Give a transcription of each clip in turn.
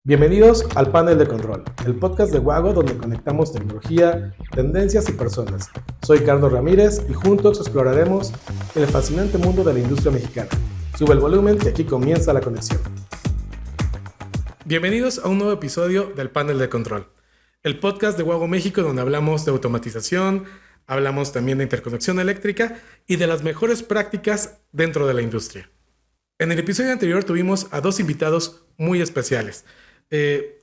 Bienvenidos al Panel de Control, el podcast de Wago donde conectamos tecnología, tendencias y personas. Soy Carlos Ramírez y juntos exploraremos el fascinante mundo de la industria mexicana. Sube el volumen que aquí comienza la conexión. Bienvenidos a un nuevo episodio del Panel de Control, el podcast de Wago México donde hablamos de automatización, hablamos también de interconexión eléctrica y de las mejores prácticas dentro de la industria. En el episodio anterior tuvimos a dos invitados muy especiales.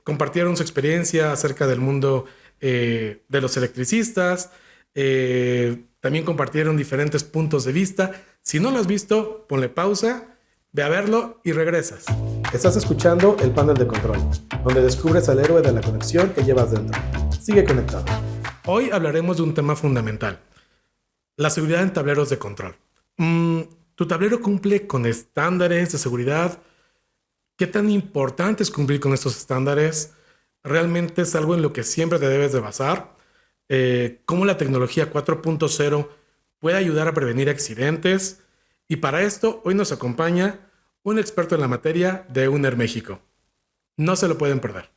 Compartieron su experiencia acerca del mundo de los electricistas. También compartieron diferentes puntos de vista. Si no lo has visto, ponle pausa, ve a verlo y regresas. Estás escuchando el Panel de Control, donde descubres al héroe de la conexión que llevas dentro. Sigue conectado. Hoy hablaremos de un tema fundamental: la seguridad en tableros de control. ¿Tu tablero cumple con estándares de seguridad? ¿Qué tan importante es cumplir con estos estándares? ¿Realmente es algo en lo que siempre te debes de basar? ¿Cómo la tecnología 4.0 puede ayudar a prevenir accidentes? Y para esto, hoy nos acompaña un experto en la materia de UNER México. No se lo pueden perder.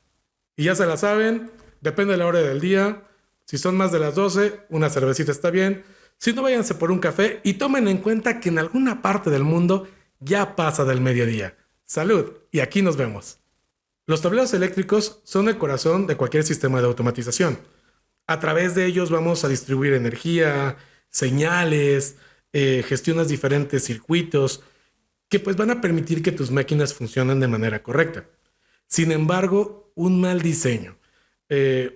Y ya se la saben, depende de la hora del día. Si son más de las 12, una cervecita está bien. Si no, váyanse por un café y tomen en cuenta que en alguna parte del mundo ya pasa del mediodía. ¡Salud! Y aquí nos vemos. Los tableros eléctricos son el corazón de cualquier sistema de automatización. A través de ellos vamos a distribuir energía, señales, gestionas diferentes circuitos que pues van a permitir que tus máquinas funcionen de manera correcta. Sin embargo, un mal diseño,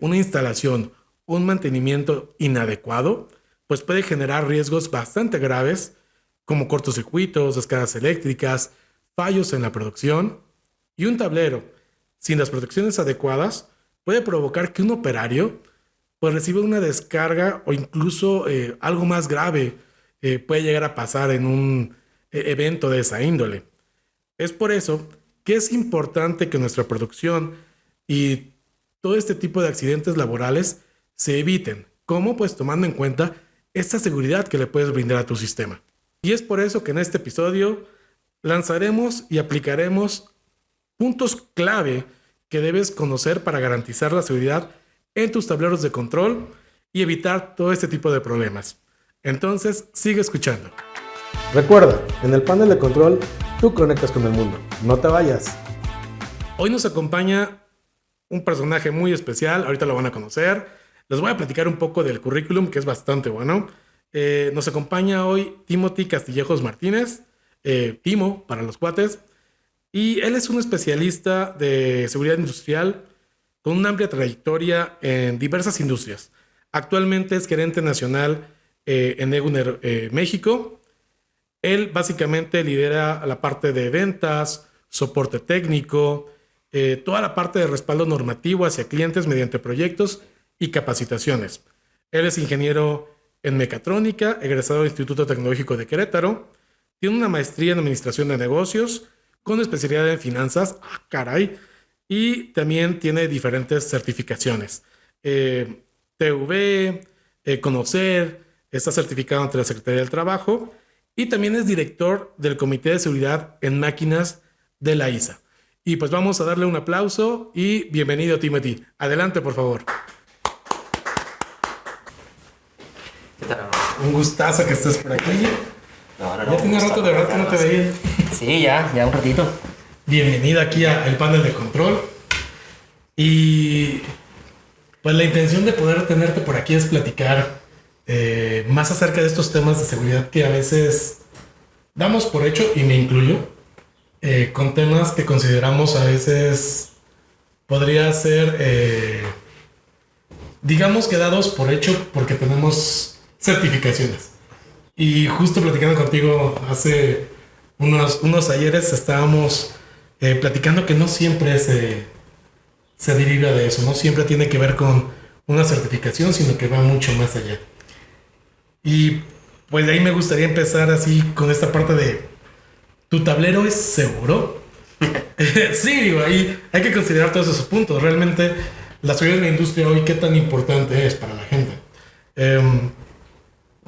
una instalación, un mantenimiento inadecuado, pues puede generar riesgos bastante graves como cortocircuitos, descargas eléctricas, fallos en la producción. Y un tablero sin las protecciones adecuadas puede provocar que un operario pues reciba una descarga o incluso algo más grave puede llegar a pasar en un evento de esa índole. Es por eso que es importante que nuestra producción y todo este tipo de accidentes laborales se eviten. ¿Cómo? Pues tomando en cuenta esta seguridad que le puedes brindar a tu sistema. Y es por eso que en este episodio lanzaremos y aplicaremos puntos clave que debes conocer para garantizar la seguridad en tus tableros de control y evitar todo este tipo de problemas. Entonces, sigue escuchando. Recuerda, en el Panel de Control, tú conectas con el mundo. No te vayas. Hoy nos acompaña un personaje muy especial, ahorita lo van a conocer. Les voy a platicar un poco del currículum, que es bastante bueno. Nos acompaña hoy Timothy Castillejos Martínez, Timo para los cuates, y él es un especialista de seguridad industrial con una amplia trayectoria en diversas industrias. Actualmente es gerente nacional en EUNER México. Él básicamente lidera la parte de ventas, soporte técnico, toda la parte de respaldo normativo hacia clientes mediante proyectos y capacitaciones. Él es ingeniero en mecatrónica, egresado del Instituto Tecnológico de Querétaro. Tiene una maestría en administración de negocios con especialidad en finanzas. ¡Caray! Y también tiene diferentes certificaciones. TV, Conocer, está certificado ante la Secretaría del Trabajo y también es director del Comité de Seguridad en Máquinas de la ISA. Y pues vamos a darle un aplauso y bienvenido, Timothy. Adelante, por favor. ¿Qué tal? Un gustazo que estés por aquí. No, Ya tenía rato de verdad que no te veía. Sí, ya un ratito. Bienvenida aquí al Panel de Control. Y pues la intención de poder tenerte por aquí es platicar más acerca de estos temas de seguridad que a veces damos por hecho, y me incluyo, con temas que consideramos a veces podría ser, digamos que dados por hecho porque tenemos certificaciones. Y justo platicando contigo hace unos ayeres estábamos platicando que no siempre se deriva de eso, no siempre tiene que ver con una certificación, sino que va mucho más allá. Y pues de ahí me gustaría empezar así con esta parte de ¿tu tablero es seguro? Sí, digo, ahí hay que considerar todos esos puntos. Realmente la seguridad en la industria hoy, ¿qué tan importante es para la gente?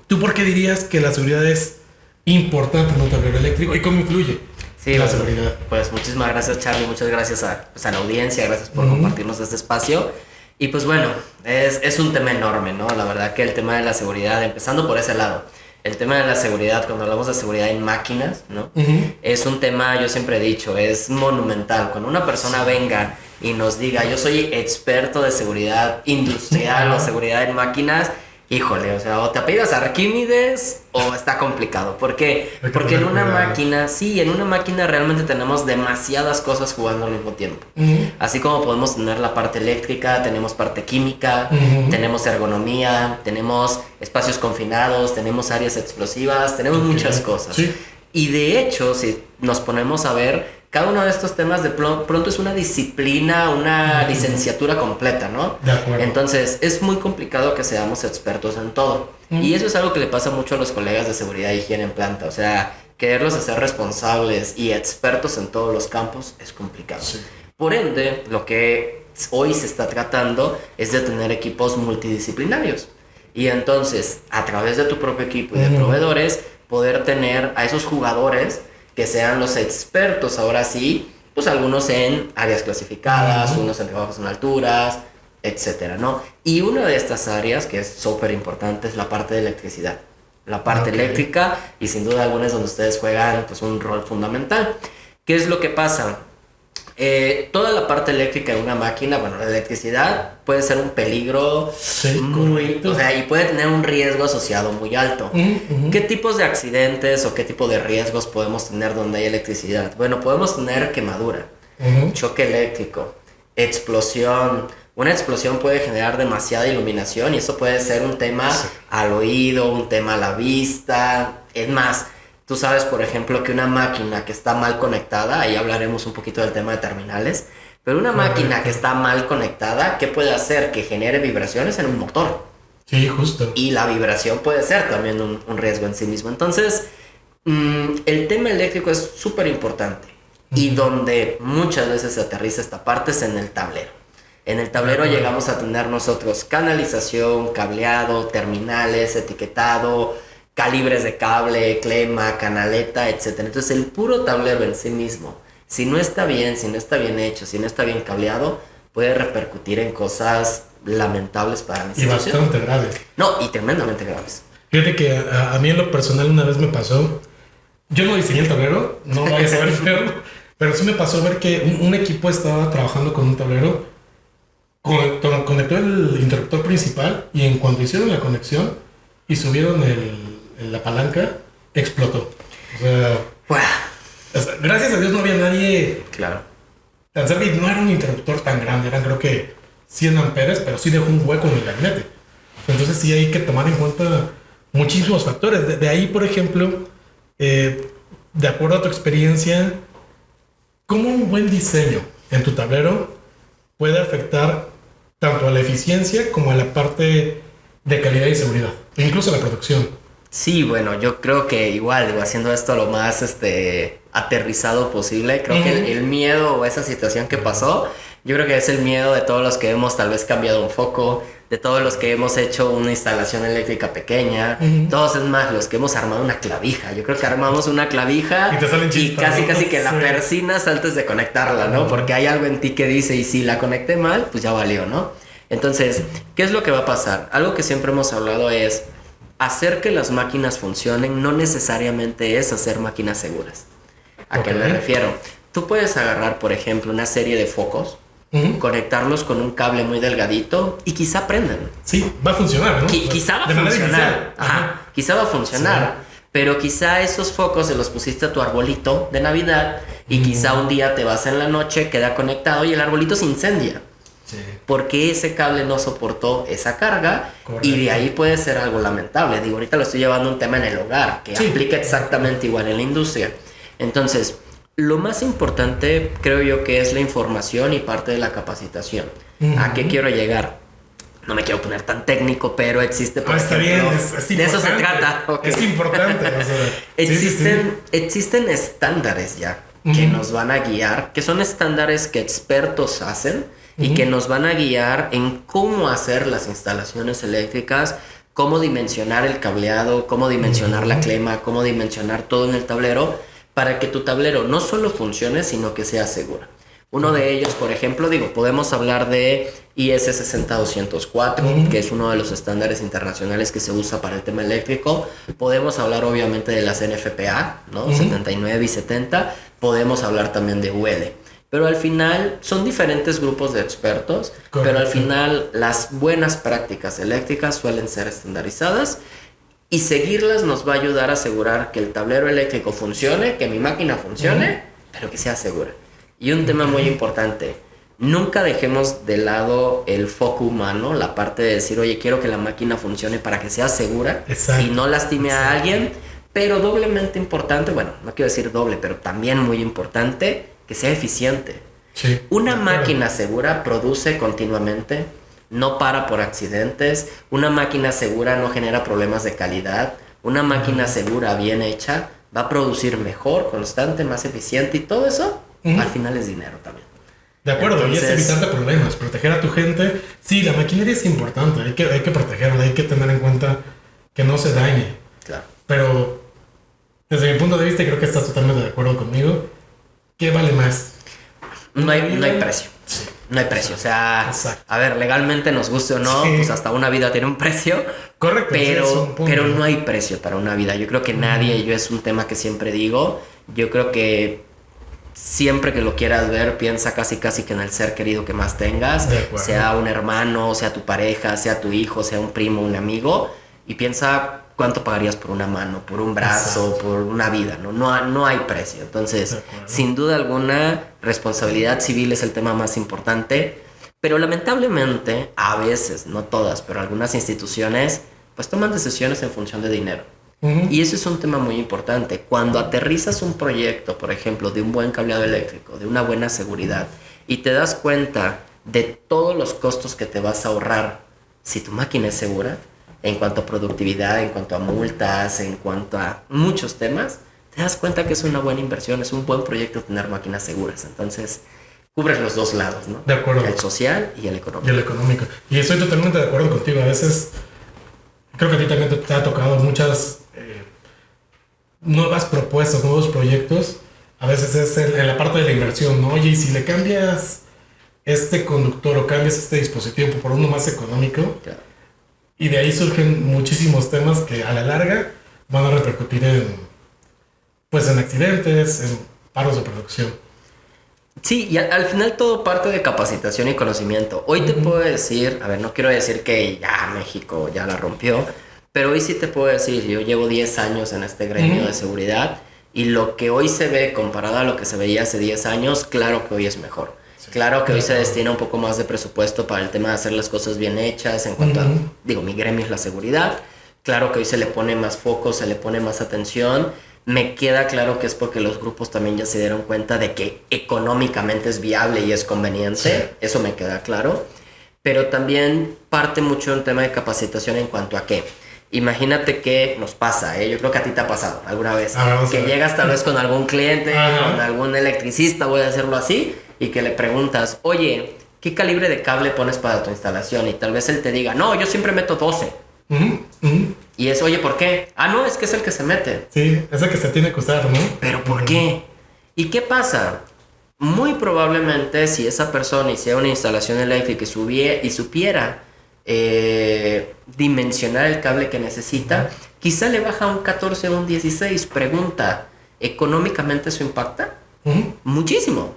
¿Tú por qué dirías que la seguridad es importante en un tablero eléctrico y cómo influye? Sí, la bueno, seguridad. pues muchísimas gracias, Charlie, muchas gracias a la audiencia, gracias por compartirnos este espacio. Y pues bueno, es un tema enorme, ¿no? La verdad que el tema de la seguridad, empezando por ese lado, el tema de la seguridad, cuando hablamos de seguridad en máquinas, ¿no? Es un tema, yo siempre he dicho, es monumental. Cuando una persona venga y nos diga, yo soy experto de seguridad industrial o seguridad en máquinas, híjole, o sea, o te apellidas Arquímedes o está complicado. ¿Por qué? Porque en una máquina, sí, en una máquina realmente tenemos demasiadas cosas jugando al mismo tiempo. Así como podemos tener la parte eléctrica, tenemos parte química, tenemos ergonomía, tenemos espacios confinados, tenemos áreas explosivas, tenemos muchas cosas. Sí. Y de hecho, si nos ponemos a ver, cada uno de estos temas de pronto es una disciplina, una licenciatura completa, ¿no? De acuerdo. Entonces, es muy complicado que seamos expertos en todo. Y eso es algo que le pasa mucho a los colegas de seguridad e higiene en planta. O sea, quererlos hacer responsables y expertos en todos los campos es complicado. Sí. Por ende, lo que hoy se está tratando es de tener equipos multidisciplinarios. Y entonces, a través de tu propio equipo y de proveedores, poder tener a esos jugadores que sean los expertos, ahora sí, pues algunos en áreas clasificadas, unos en trabajos en alturas, etcétera, ¿no? Y una de estas áreas que es súper importante es la parte de electricidad. La parte eléctrica, y sin duda alguna es donde ustedes juegan pues un rol fundamental. ¿Qué es lo que pasa? Toda la parte eléctrica de una máquina, bueno, la electricidad puede ser un peligro muy, o sea, y puede tener un riesgo asociado muy alto. ¿Qué tipos de accidentes o qué tipo de riesgos podemos tener donde hay electricidad? Bueno, podemos tener quemadura, choque eléctrico, explosión. Una explosión puede generar demasiada iluminación y eso puede ser un tema al oído, un tema a la vista. Es más, tú sabes, por ejemplo, que una máquina que está mal conectada, ahí hablaremos un poquito del tema de terminales, pero una máquina que está mal conectada, ¿qué puede hacer? Que genere vibraciones en un motor. Sí, justo. Y la vibración puede ser también un riesgo en sí mismo. Entonces, el tema eléctrico es súper importante. Y donde muchas veces se aterriza esta parte es en el tablero. En el tablero llegamos a tener nosotros canalización, cableado, terminales, etiquetado, calibres de cable, clema, canaleta, etc. Entonces el puro tablero en sí mismo, si no está bien hecho, si no está bien cableado, puede repercutir en cosas lamentables para la institución. Y bastante graves. No, y tremendamente graves. Fíjate que a mí en lo personal una vez me pasó, yo no diseñé el tablero, no lo voy a saber feo, pero sí me pasó ver que un equipo estaba trabajando con un tablero, conectó el interruptor principal y en cuanto hicieron la conexión y subieron la palanca, explotó. O sea, gracias a Dios no había nadie tan cerca y no era un interruptor tan grande, eran creo que 100 amperes, pero sí dejó un hueco en el gabinete. Entonces sí hay que tomar en cuenta muchísimos factores. De ahí, por ejemplo, de acuerdo a tu experiencia, ¿cómo un buen diseño en tu tablero puede afectar tanto a la eficiencia como a la parte de calidad y seguridad, e incluso a la producción? Sí, bueno, yo creo que igual, digo, haciendo esto lo más aterrizado posible, creo que el miedo o esa situación que pasó, yo creo que es el miedo de todos los que hemos tal vez cambiado un foco, de todos los que hemos hecho una instalación eléctrica pequeña, todos, es más, los que hemos armado una clavija. Yo creo que armamos una clavija y te salen chispas, casi que la persinas antes de conectarla, ¿no? Porque hay algo en ti que dice, y si la conecté mal, pues ya valió, ¿no? Entonces, ¿qué es lo que va a pasar? Algo que siempre hemos hablado es hacer que las máquinas funcionen no necesariamente es hacer máquinas seguras. ¿A qué me refiero? Tú puedes agarrar, por ejemplo, una serie de focos, conectarlos con un cable muy delgadito y quizá prendan. Sí, va a funcionar, ¿no? Quizá va a funcionar. Ajá, quizá va a funcionar. Sí. Pero quizá esos focos se los pusiste a tu arbolito de Navidad y quizá un día te vas en la noche, queda conectado y el arbolito se incendia. Sí. Porque ese cable no soportó esa carga. Correcto. Y de ahí puede ser algo lamentable. Digo, ahorita lo estoy llevando a un tema en el hogar que aplica exactamente igual en la industria. Entonces, lo más importante creo yo que es la información y parte de la capacitación. ¿A qué quiero llegar? No me quiero poner tan técnico, pero existe, por ejemplo, está bien, es de eso se trata. Okay. Es importante. O sea, existen estándares ya que nos van a guiar, que son estándares que expertos hacen y que nos van a guiar en cómo hacer las instalaciones eléctricas, cómo dimensionar el cableado, cómo dimensionar la clema, cómo dimensionar todo en el tablero, para que tu tablero no solo funcione, sino que sea segura. Uno de ellos, por ejemplo, podemos hablar de IS 60204, que es uno de los estándares internacionales que se usa para el tema eléctrico. Podemos hablar obviamente de las NFPA, ¿no? 79 y 70. Podemos hablar también de UL. Pero al final son diferentes grupos de expertos, pero al final las buenas prácticas eléctricas suelen ser estandarizadas y seguirlas nos va a ayudar a asegurar que el tablero eléctrico funcione, que mi máquina funcione, pero que sea segura. Y un tema muy importante, nunca dejemos de lado el foco humano, la parte de decir, oye, quiero que la máquina funcione para que sea segura y no lastime a alguien, pero doblemente importante, bueno, no quiero decir doble, pero también muy importante, que sea eficiente. Sí, una máquina segura produce continuamente, no para por accidentes, una máquina segura no genera problemas de calidad, una máquina segura bien hecha va a producir mejor, constante, más eficiente y todo eso al final es dinero también. De acuerdo, Entonces, y es evitarte problemas, proteger a tu gente. Sí, la maquinaria es importante, hay que protegerla, hay que tener en cuenta que no se dañe. Claro. Pero desde mi punto de vista, y creo que estás totalmente de acuerdo conmigo, ¿qué vale más? No hay precio. Sí. No hay precio. O sea, Exacto. A ver, legalmente nos guste o no, pues hasta una vida tiene un precio. Correcto. Pero no hay precio para una vida. Yo creo que nadie, yo es un tema que siempre digo, yo creo que siempre que lo quieras ver, piensa casi que en el ser querido que más tengas, sea un hermano, sea tu pareja, sea tu hijo, sea un primo, un amigo, y piensa cuánto pagarías por una mano, por un brazo, exacto, por una vida, ¿no? No hay precio. Entonces, sin duda alguna, responsabilidad civil es el tema más importante, pero lamentablemente, a veces, no todas, pero algunas instituciones, pues toman decisiones en función de dinero. Y eso es un tema muy importante. Cuando aterrizas un proyecto, por ejemplo, de un buen cableado eléctrico, de una buena seguridad, y te das cuenta de todos los costos que te vas a ahorrar si tu máquina es segura, en cuanto a productividad, en cuanto a multas, en cuanto a muchos temas, te das cuenta que es una buena inversión, es un buen proyecto tener máquinas seguras. Entonces, cubres los dos lados, ¿no? De acuerdo. El social y el económico. Y el económico. Y estoy totalmente de acuerdo contigo. A veces, creo que a ti también te ha tocado muchas nuevas propuestas, nuevos proyectos. A veces es en la parte de la inversión, ¿no? Oye, y si le cambias este conductor o cambias este dispositivo por uno más económico, claro, y de ahí surgen muchísimos temas que a la larga van a repercutir en accidentes, en paros de producción. Sí, y al final todo parte de capacitación y conocimiento. Hoy te puedo decir, a ver, no quiero decir que ya México ya la rompió, pero hoy sí te puedo decir, yo llevo 10 años en este gremio de seguridad y lo que hoy se ve comparado a lo que se veía hace 10 años, claro que hoy es mejor. Sí, claro que hoy se destina un poco más de presupuesto para el tema de hacer las cosas bien hechas en cuanto a, mi gremio es la seguridad. Claro que hoy se le pone más foco, se le pone más atención. Me queda claro que es porque los grupos también ya se dieron cuenta de que económicamente es viable y es conveniente. Sí. Eso me queda claro. Pero también parte mucho un tema de capacitación en cuanto a qué. Imagínate que nos pasa, yo creo que a ti te ha pasado alguna vez, que llegas tal vez con algún cliente, con algún electricista, voy a hacerlo así, y que le preguntas, oye, ¿qué calibre de cable pones para tu instalación? Y tal vez él te diga, no, yo siempre meto 12. Y es, oye, ¿por qué? Ah, no, es que es el que se mete. Sí, es el que se tiene que usar, ¿no? ¿Pero por qué? ¿Y qué pasa? Muy probablemente si esa persona hiciera una instalación eléctrica y supiera dimensionar el cable que necesita, quizá le baja un 14 o un 16. Pregunta, ¿económicamente eso impacta? Muchísimo.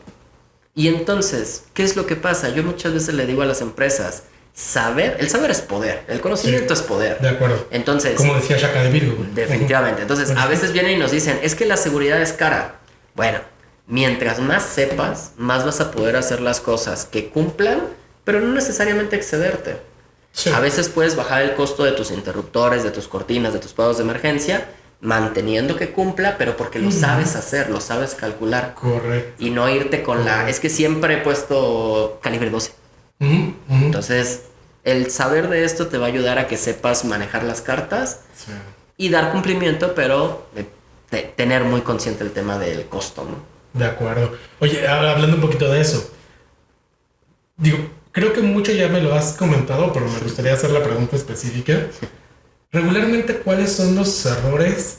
Y entonces, ¿qué es lo que pasa? Yo muchas veces le digo a las empresas, el saber es poder, el conocimiento es poder. De acuerdo. Entonces, como decía Shaka de Virgo. Definitivamente. Entonces, a veces vienen y nos dicen, es que la seguridad es cara. Bueno, mientras más sepas, más vas a poder hacer las cosas que cumplan, pero no necesariamente excederte. Sí. A veces puedes bajar el costo de tus interruptores, de tus cortinas, de tus pagos de emergencia, manteniendo que cumpla, pero porque lo sabes hacer, lo sabes calcular. Correcto. Y no irte con es que siempre he puesto calibre 12. Entonces, el saber de esto te va a ayudar a que sepas manejar las cartas y dar cumplimiento, pero tener muy consciente el tema del costo, ¿no? De acuerdo. Oye, hablando un poquito de eso, creo que mucho ya me lo has comentado, pero me gustaría hacer la pregunta específica. Regularmente, ¿cuáles son los errores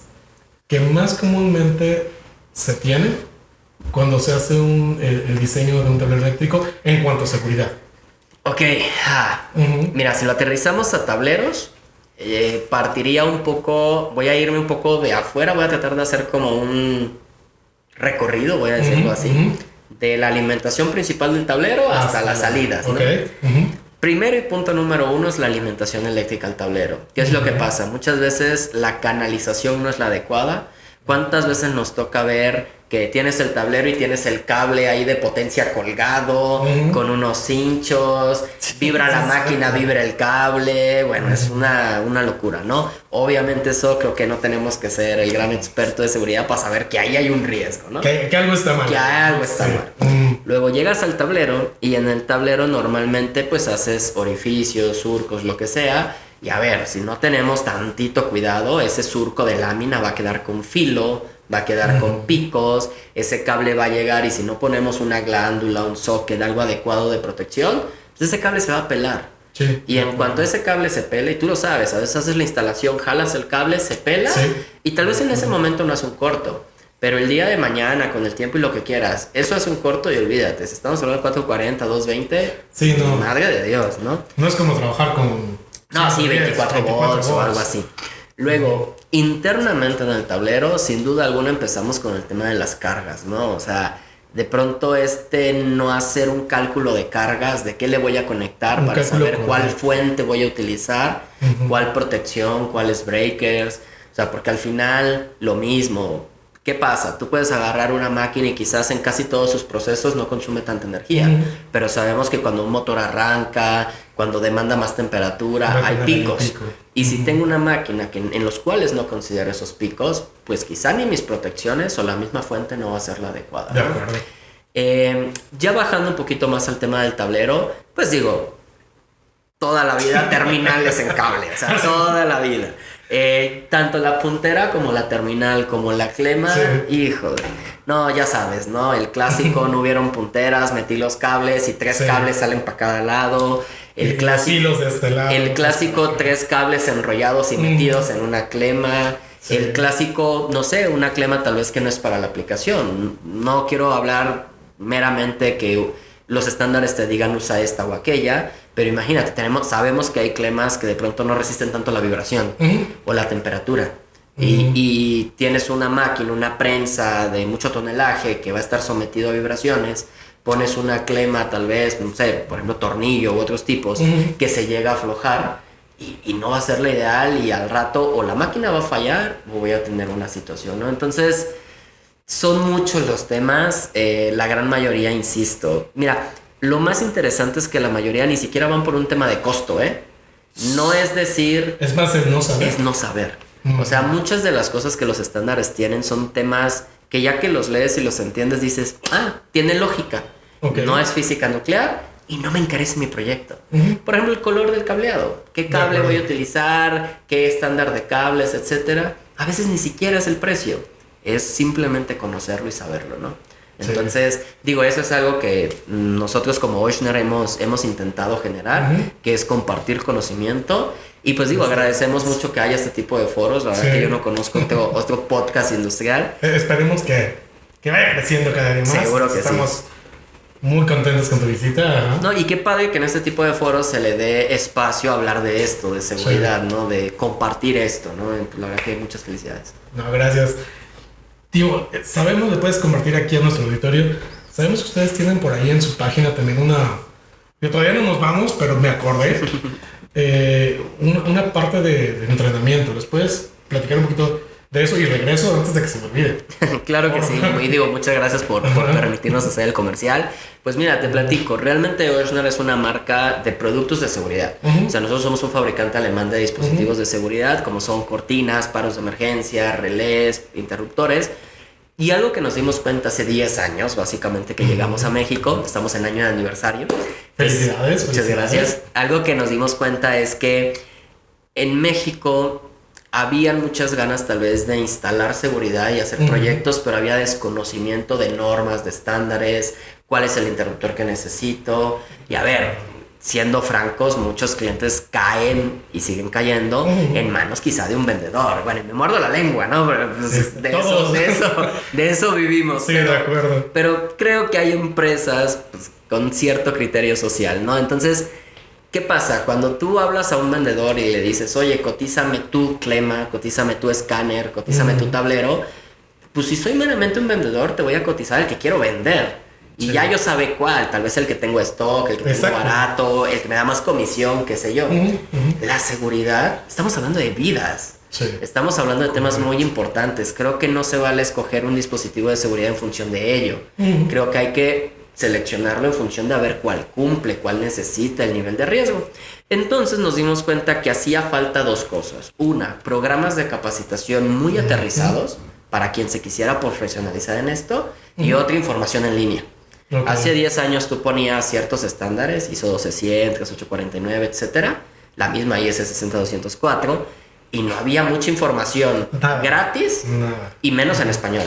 que más comúnmente se tiene cuando se hace el diseño de un tablero eléctrico en cuanto a seguridad? Ok, mira, si lo aterrizamos a tableros, partiría un poco, voy a irme un poco de afuera, voy a tratar de hacer como un recorrido, voy a decirlo así, de la alimentación principal del tablero hasta las salidas, ¿no? Primero y punto número uno es la alimentación eléctrica al tablero. ¿Qué es lo que pasa? Muchas veces la canalización no es la adecuada. ¿Cuántas veces nos toca ver que tienes el tablero y tienes el cable ahí de potencia colgado, con unos cinchos, vibra la máquina, vibra el cable? Bueno, es una locura, ¿no? Obviamente eso creo que no tenemos que ser el gran experto de seguridad para saber que ahí hay un riesgo, ¿no? Que algo está mal. Que algo está mal. Luego llegas al tablero y en el tablero normalmente pues haces orificios, surcos, lo que sea. Y a ver, si no tenemos tantito cuidado, ese surco de lámina va a quedar con filo, va a quedar con picos, ese cable va a llegar y si no ponemos una glándula, un socket, algo adecuado de protección, pues ese cable se va a pelar. Sí. Y en cuanto ese cable se pele, y tú lo sabes, a veces haces la instalación, jalas el cable, se pela, y tal vez en ese momento no es un corto. Pero el día de mañana, con el tiempo y lo que quieras, eso es un corto y olvídate. Si estamos hablando de 440, 220, sí, no. Madre de Dios, ¿no? No es como trabajar con... No, sí, 24 volts o algo así. Luego, internamente en el tablero, sin duda alguna empezamos con el tema de las cargas, ¿no? O sea, de pronto no hacer un cálculo de cargas, de qué le voy a conectar para saber cuál fuente voy a utilizar, cuál protección, cuáles breakers. O sea, porque al final, lo mismo. ¿Qué pasa? Tú puedes agarrar una máquina y quizás en casi todos sus procesos no consume tanta energía, pero sabemos que cuando un motor arranca, cuando demanda más temperatura, hay picos. Y si tengo una máquina en los cuales no considero esos picos, pues quizá ni mis protecciones o la misma fuente no va a ser la adecuada, ¿no? De acuerdo. Ya bajando un poquito más al tema del tablero, pues digo, toda la vida terminales en cable, o sea, toda la vida. Tanto la puntera como la terminal como la clema, híjole, no, ya sabes, ¿no? El clásico, no hubieron punteras, metí los cables y 3 cables salen para cada lado. El clásico, de este lado, el clásico 3 cables enrollados y metidos en una clema. El clásico, no sé, una clema tal vez que no es para la aplicación. No quiero hablar meramente que los estándares te digan usa esta o aquella, pero imagínate, sabemos que hay clemas que de pronto no resisten tanto la vibración o la temperatura. Y tienes una máquina, una prensa de mucho tonelaje que va a estar sometido a vibraciones, pones una clema tal vez, no sé, por ejemplo tornillo u otros tipos, que se llega a aflojar y no va a ser la ideal y al rato o la máquina va a fallar o voy a tener una situación, ¿no? Entonces son muchos los temas, la gran mayoría, insisto. Mira, lo más interesante es que la mayoría ni siquiera van por un tema de costo, ¿eh? No es decir... Es más el no saber. Es no saber. O sea, muchas de las cosas que los estándares tienen son temas que ya que los lees y los entiendes dices, tiene lógica. No es física nuclear y no me encarece mi proyecto. Por ejemplo, el color del cableado. ¿Qué cable voy a utilizar? ¿Qué estándar de cables, etcétera? A veces ni siquiera es el precio. Es simplemente conocerlo y saberlo, ¿no? Entonces, digo, eso es algo que nosotros como Ochsner hemos intentado generar, que es compartir conocimiento. Y pues digo, agradecemos mucho que haya este tipo de foros. La verdad que yo no conozco otro podcast industrial. Esperemos que vaya creciendo cada día más. Seguro que estamos muy contentos con tu visita. No, y qué padre que en este tipo de foros se le dé espacio a hablar de esto, de seguridad, ¿no? De compartir esto, ¿no? La verdad que muchas felicidades. No, gracias. Tío, sabemos, le puedes compartir aquí a nuestro auditorio. Sabemos que ustedes tienen por ahí en su página también yo todavía no nos vamos, pero me acordé. Una parte de entrenamiento. ¿Les puedes platicar un poquito de eso y regreso antes de que se me olvide? Claro que sí. Y digo, muchas gracias por permitirnos hacer el comercial. Pues mira, te platico. Realmente Ochsner es una marca de productos de seguridad. O sea, nosotros somos un fabricante alemán de dispositivos de seguridad, como son cortinas, paros de emergencia, relés, interruptores. Y algo que nos dimos cuenta hace 10 años, básicamente, que llegamos a México. Estamos en año de aniversario. Felicidades. Muchas gracias. Algo que nos dimos cuenta es que en México habían muchas ganas tal vez de instalar seguridad y hacer proyectos, pero había desconocimiento de normas, de estándares, cuál es el interruptor que necesito. Y a ver, siendo francos, muchos clientes caen y siguen cayendo en manos quizá de un vendedor. Bueno, y me muerdo la lengua, ¿no? Pero pues, de eso vivimos. Sí, de acuerdo. Pero creo que hay empresas pues, con cierto criterio social, ¿no? Entonces, ¿qué pasa? Cuando tú hablas a un vendedor y le dices, oye, cotízame tu Clema, cotízame tu escáner, cotízame tu tablero, pues si soy meramente un vendedor, te voy a cotizar el que quiero vender. Y ya yo sabe cuál, tal vez el que tengo stock, el que tengo barato, el que me da más comisión, qué sé yo. La seguridad, estamos hablando de vidas. Sí. Estamos hablando de temas muy importantes. Creo que no se vale escoger un dispositivo de seguridad en función de ello. Creo que hay que seleccionarlo en función de a ver cuál cumple, cuál necesita el nivel de riesgo. Entonces nos dimos cuenta que hacía falta dos cosas. Una, programas de capacitación muy aterrizados para quien se quisiera profesionalizar en esto. Y otra, información en línea. Okay. Hace 10 años tú ponías ciertos estándares, ISO 12100, 3849, etcétera, la misma IS 60204, y no había mucha información gratis y menos en español.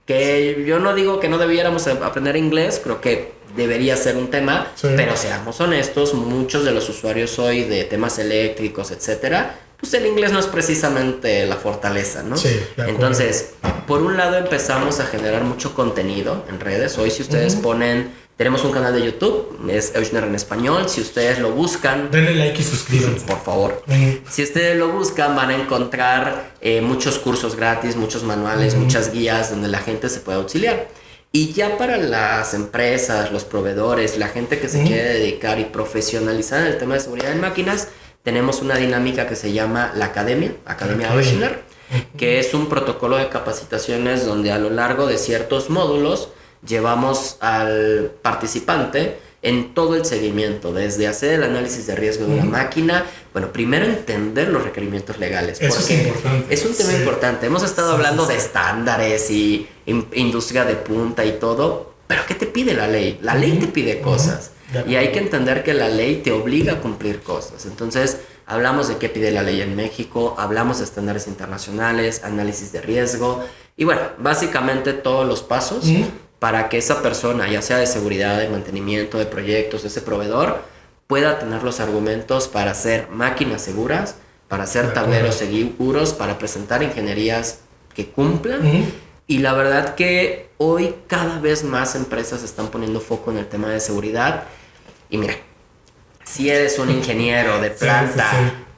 Que yo no digo que no debiéramos aprender inglés, creo que debería ser un tema, pero seamos honestos, muchos de los usuarios hoy de temas eléctricos, etcétera, pues el inglés no es precisamente la fortaleza, ¿no? Sí, entonces, por un lado empezamos a generar mucho contenido en redes. Hoy si ustedes ponen, tenemos un canal de YouTube, es Euchner en español, si ustedes lo buscan... Denle like y suscríbanse. Por favor. Si ustedes lo buscan van a encontrar muchos cursos gratis, muchos manuales, muchas guías donde la gente se puede auxiliar. Y ya para las empresas, los proveedores, la gente que se quiere dedicar y profesionalizar en el tema de seguridad en máquinas, tenemos una dinámica que se llama la Academia Euchner, que es un protocolo de capacitaciones donde a lo largo de ciertos módulos llevamos al participante en todo el seguimiento, desde hacer el análisis de riesgo de una máquina, bueno, primero entender los requerimientos legales. Eso es importante. Es un tema importante. Hemos estado hablando de estándares y industria de punta y todo, pero ¿qué te pide la ley? La ley te pide cosas. Y hay que entender que la ley te obliga a cumplir cosas. Entonces, hablamos de qué pide la ley en México, hablamos de estándares internacionales, análisis de riesgo, y bueno, básicamente todos los pasos para que esa persona, ya sea de seguridad, de mantenimiento, de proyectos, ese proveedor, pueda tener los argumentos para hacer máquinas seguras, para hacer tableros seguros, para presentar ingenierías que cumplan. Y la verdad que hoy cada vez más empresas están poniendo foco en el tema de seguridad. Y mira, si eres un ingeniero de planta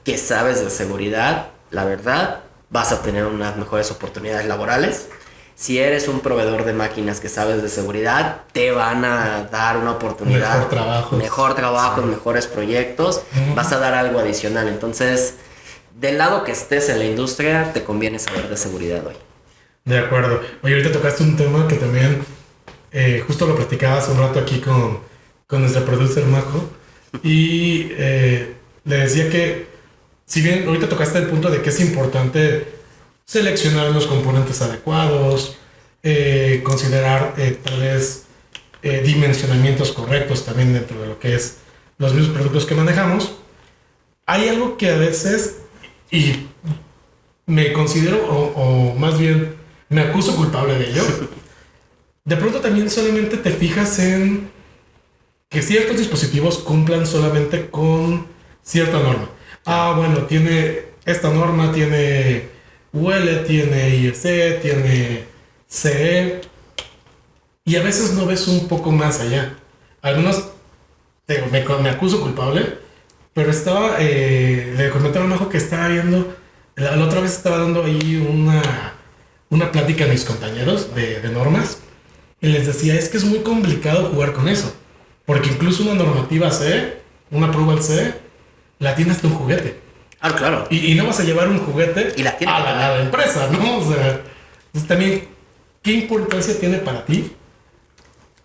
que sabes de seguridad, la verdad, vas a tener unas mejores oportunidades laborales. Si eres un proveedor de máquinas que sabes de seguridad, te van a dar una oportunidad. Mejor trabajo, mejores proyectos. Vas a dar algo adicional. Entonces, del lado que estés en la industria, te conviene saber de seguridad hoy. De acuerdo. Oye, ahorita tocaste un tema que también justo lo platicaba hace un rato aquí con nuestra producer Majo, y le decía que si bien ahorita tocaste el punto de que es importante seleccionar los componentes adecuados, considerar tal vez dimensionamientos correctos también dentro de lo que es los mismos productos que manejamos, hay algo que a veces, y me considero, o más bien me acuso culpable de ello, de pronto también solamente te fijas en que ciertos dispositivos cumplan solamente con cierta norma. Bueno, tiene esta norma, tiene UL, tiene IEC, tiene CE, y a veces no ves un poco más allá. Algunos, me acuso culpable, pero le comentaba a Majo que estaba viendo, la otra vez estaba dando ahí una plática a mis compañeros de normas, y les decía, es que es muy complicado jugar con eso, porque incluso una normativa CE, una approval CE, la tiene hasta un juguete. Claro. Y no vas a llevar un juguete y la tiene a la empresa, ¿no? O sea, entonces también, ¿qué importancia tiene para ti